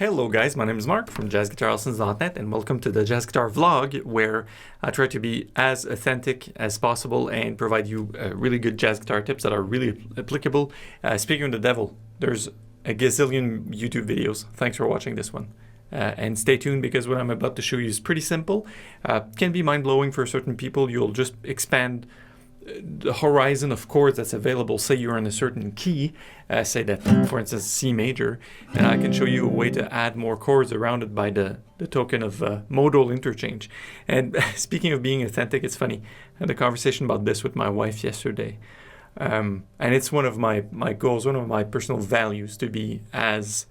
Hello guys, my name is Mark from jazzguitarlessons.net and welcome to the Jazz Guitar Vlog, where I try to be as authentic as possible and provide you really good jazz guitar tips that are really applicable. Speaking of the devil, there's a gazillion YouTube videos. Thanks for watching this one. And stay tuned because what I'm about to show you is pretty simple. Can be mind-blowing for certain people. You'll just expand the horizon of chords that's available. Say you're in a certain key, say that for instance C major, and I can show you a way to add more chords around it by the token of modal interchange. And speaking of being authentic, it's funny, I had a conversation about this with my wife yesterday, and it's one of my goals, one of my personal values, to be as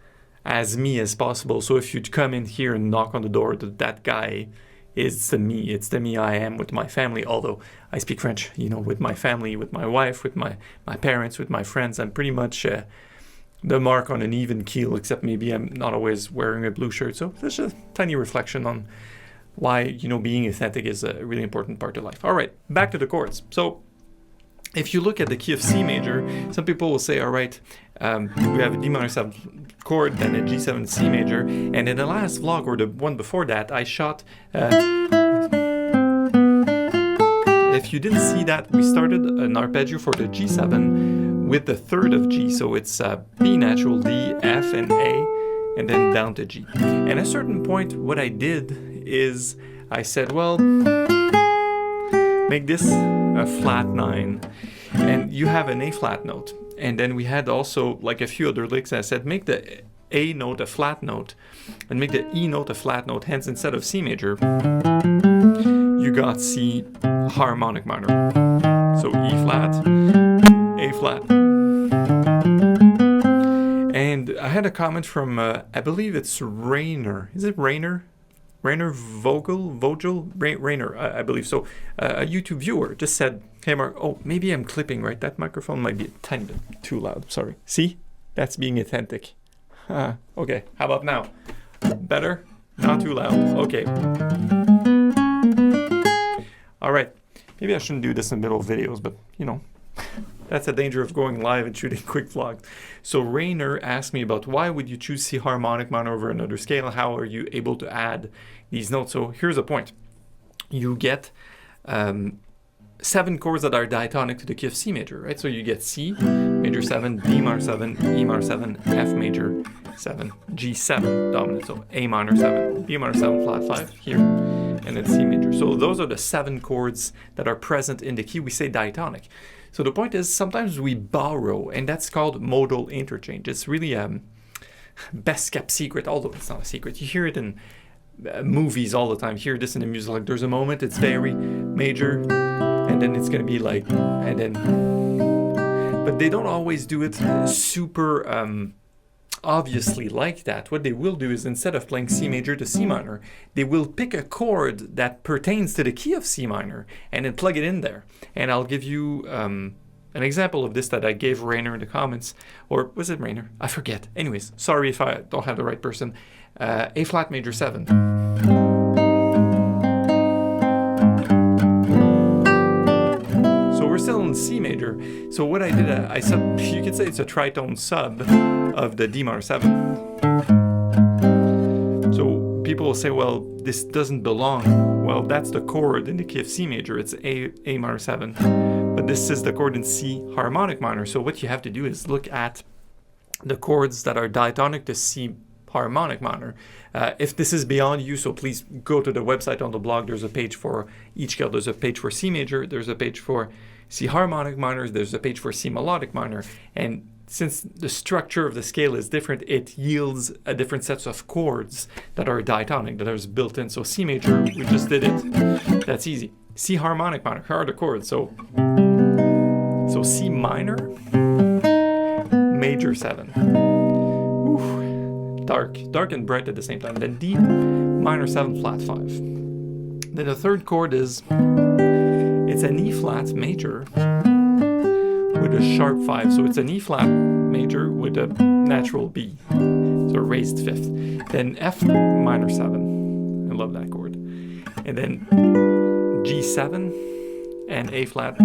me as possible. So if you'd come in here and knock on the door, that guy is the me I am with my family. Although I speak French, you know, with my family, with my wife, with my parents, with my friends, I'm pretty much the Mark on an even keel, except maybe I'm not always wearing a blue shirt. So that's a tiny reflection on why, you know, being authentic is a really important part of life. All right, back to the chords. So if you look at the key of C major, some people will say, all right, we have a D minor 7 chord, then a G7 C major, and in the last vlog, or the one before that, I shot, if you didn't see that, we started an arpeggio for the G7 with the third of G, so it's B natural, D, F, and A, and then down to G. And at a certain point, what I did is I said, well, make this a flat 9, and you have an A flat note. And then we had also like a few other licks. I said, make the A note a flat note and make the E note a flat note. Hence, instead of C major, you got C harmonic minor. So E flat, A flat. And I had a comment from, I believe it's Rainer. Is it Rainer? Rainer Rainer, I believe so. A YouTube viewer just said, hey Mark, oh, maybe I'm clipping, right? That microphone might be a tiny bit too loud, sorry. See? That's being authentic. Okay, how about now? Better? Not too loud, okay. All right, maybe I shouldn't do this in the middle of videos, but you know, that's the danger of going live and shooting quick vlogs. So Rainer asked me about why would you choose C harmonic minor over another scale? How are you able to add these notes? So here's the point. You get 7 chords that are diatonic to the key of C major, right? So you get C major 7, D minor 7, E minor 7, F major 7, G7 dominant, so A minor 7, B minor 7 flat 5 here, and then C major. So those are the 7 chords that are present in the key. We say diatonic. So the point is, sometimes we borrow, and that's called modal interchange. It's really best kept secret, although it's not a secret. You hear it in movies all the time. You hear this in the music, like there's a moment it's very major, and then it's gonna be like, and then, but they don't always do it super obviously like that. What they will do is, instead of playing C major to C minor, they will pick a chord that pertains to the key of C minor and then plug it in there. And I'll give you an example of this that I gave Rainer in the comments, or was it Rainer? I forget. Anyways, sorry if I don't have the right person. A flat major 7. So we're still in C major. So what I did, I sub, you could say it's a tritone sub of the D minor 7. So people will say, well, this doesn't belong. Well, that's the chord in the key of C major. It's A minor 7. But this is the chord in C harmonic minor. So what you have to do is look at the chords that are diatonic to C harmonic minor. If this is beyond you, so please go to the website on the blog. There's a page for each scale. There's a page for C major. There's a page for C harmonic minor. There's a page for C melodic minor. And since the structure of the scale is different, it yields a different sets of chords that are diatonic, that are built in. So C major, we just did it. That's easy. C harmonic minor, here are the chords. So C minor, major 7. Ooh. Dark and bright at the same time. Then D minor 7 flat 5. Then the third chord is, it's an E flat major with a sharp 5. So it's an E flat major with a natural B, so a raised 5th. Then F minor 7. I love that chord. And then G7 and A flat.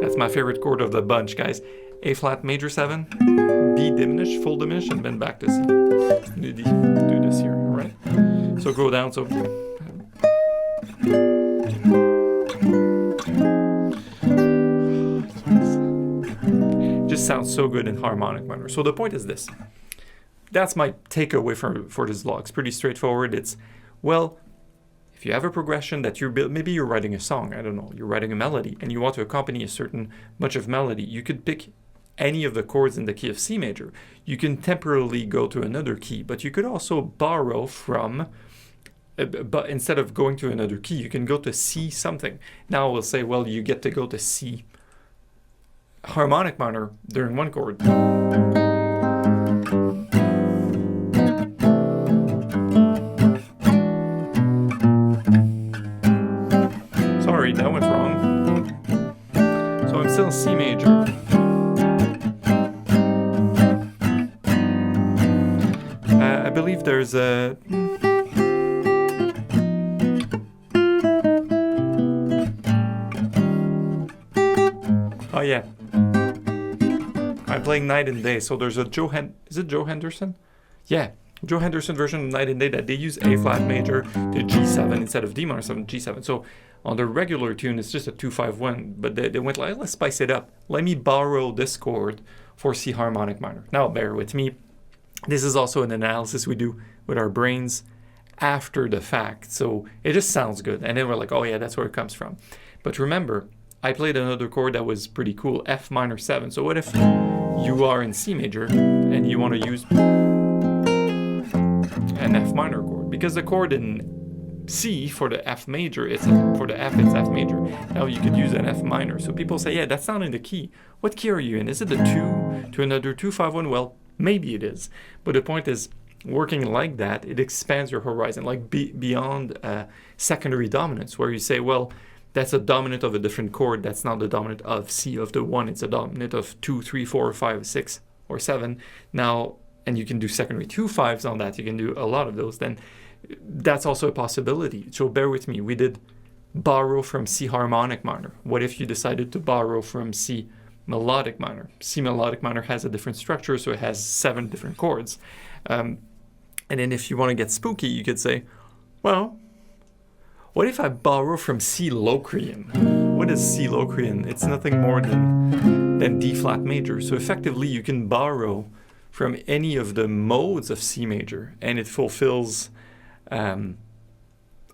That's my favorite chord of the bunch, guys. A flat major 7, B diminished, full diminished, and then back to C. So go down, so... Just sounds so good in harmonic minor. So the point is this. That's my takeaway for this vlog. It's pretty straightforward. It's, well, if you have a progression that maybe you're writing a song, I don't know, you're writing a melody, and you want to accompany a certain much of melody, you could pick any of the chords in the key of C major. You can temporarily go to another key, but you could also borrow from, but instead of going to another key, you can go to C something. Now we'll say, well, you get to go to C harmonic minor during one chord. Sorry, that went wrong. So I'm still in C major. I believe there's a... Oh yeah. I'm playing Night and Day, so there's a is it Joe Henderson? Yeah, Joe Henderson version of Night and Day that they use A flat major to G7 instead of D minor 7, G7. So on the regular tune, it's just a 2-5-1, but they went like, let's spice it up. Let me borrow this chord for C harmonic minor. Now bear with me. This is also an analysis we do with our brains after the fact. So it just sounds good. And then we're like, oh yeah, that's where it comes from. But remember, I played another chord that was pretty cool, F minor 7. So what if you are in C major and you want to use an F minor chord? Because the chord in C for the F major, for the F it's F major. Now you could use an F minor. So people say, yeah, that's not in the key. What key are you in? Is it the 2 to another 2-5-1? Well, maybe it is. But the point is, working like that, it expands your horizon, like beyond secondary dominance, where you say, well, that's a dominant of a different chord. That's not the dominant of C of the 1. It's a dominant of 2, 3, 4, 5, 6, or 7. Now, and you can do secondary 2/5s on that. You can do a lot of those. Then that's also a possibility. So bear with me. We did borrow from C harmonic minor. What if you decided to borrow from C melodic minor? C melodic minor has a different structure, so it has 7 different chords. And then if you want to get spooky, you could say, well, what if I borrow from C Locrian? What is C Locrian? It's nothing more than D flat major. So effectively, you can borrow from any of the modes of C major, and it fulfills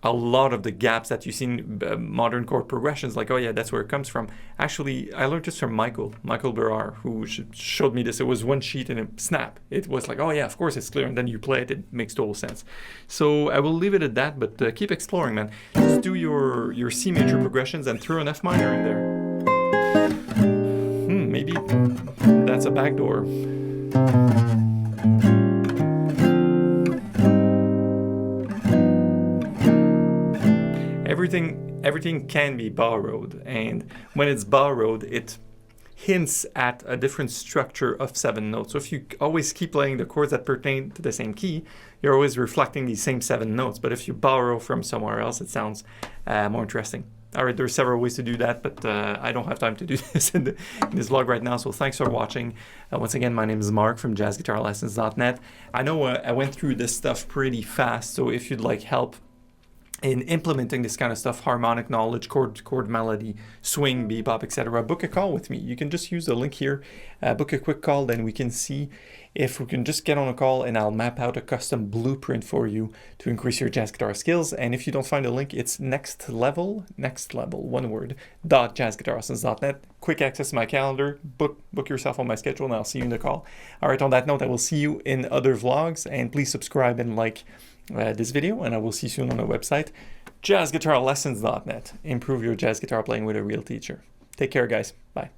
a lot of the gaps that you see in modern chord progressions. Like, oh yeah, that's where it comes from. Actually, I learned this from Michael Berrar, who showed me this. It was one sheet and a snap. It was like, oh yeah, of course it's clear. And then you play it, it makes total sense. So I will leave it at that, but keep exploring, man. Just do your C major progressions and throw an F minor in there. Maybe that's a backdoor. Everything can be borrowed, and when it's borrowed, it hints at a different structure of 7 notes. So if you always keep playing the chords that pertain to the same key, you're always reflecting these same 7 notes. But if you borrow from somewhere else, it sounds more interesting. All right, there's several ways to do that, but I don't have time to do this in this vlog right now, so thanks for watching. Once again, my name is Mark from jazzguitarlessons.net. I know I went through this stuff pretty fast, so if you'd like help in implementing this kind of stuff, harmonic knowledge, chord melody, swing, bebop, etc., book a call with me. You can just use the link here, book a quick call, then we can see if we can just get on a call and I'll map out a custom blueprint for you to increase your jazz guitar skills. And if you don't find a link, it's next level, one word, .jazzguitarlessons.net. Quick access to my calendar, book yourself on my schedule, and I'll see you in the call. All right, on that note, I will see you in other vlogs, and please subscribe and like this video, and I will see you soon on the website, jazzguitarlessons.net. Improve your jazz guitar playing with a real teacher. Take care, guys. Bye.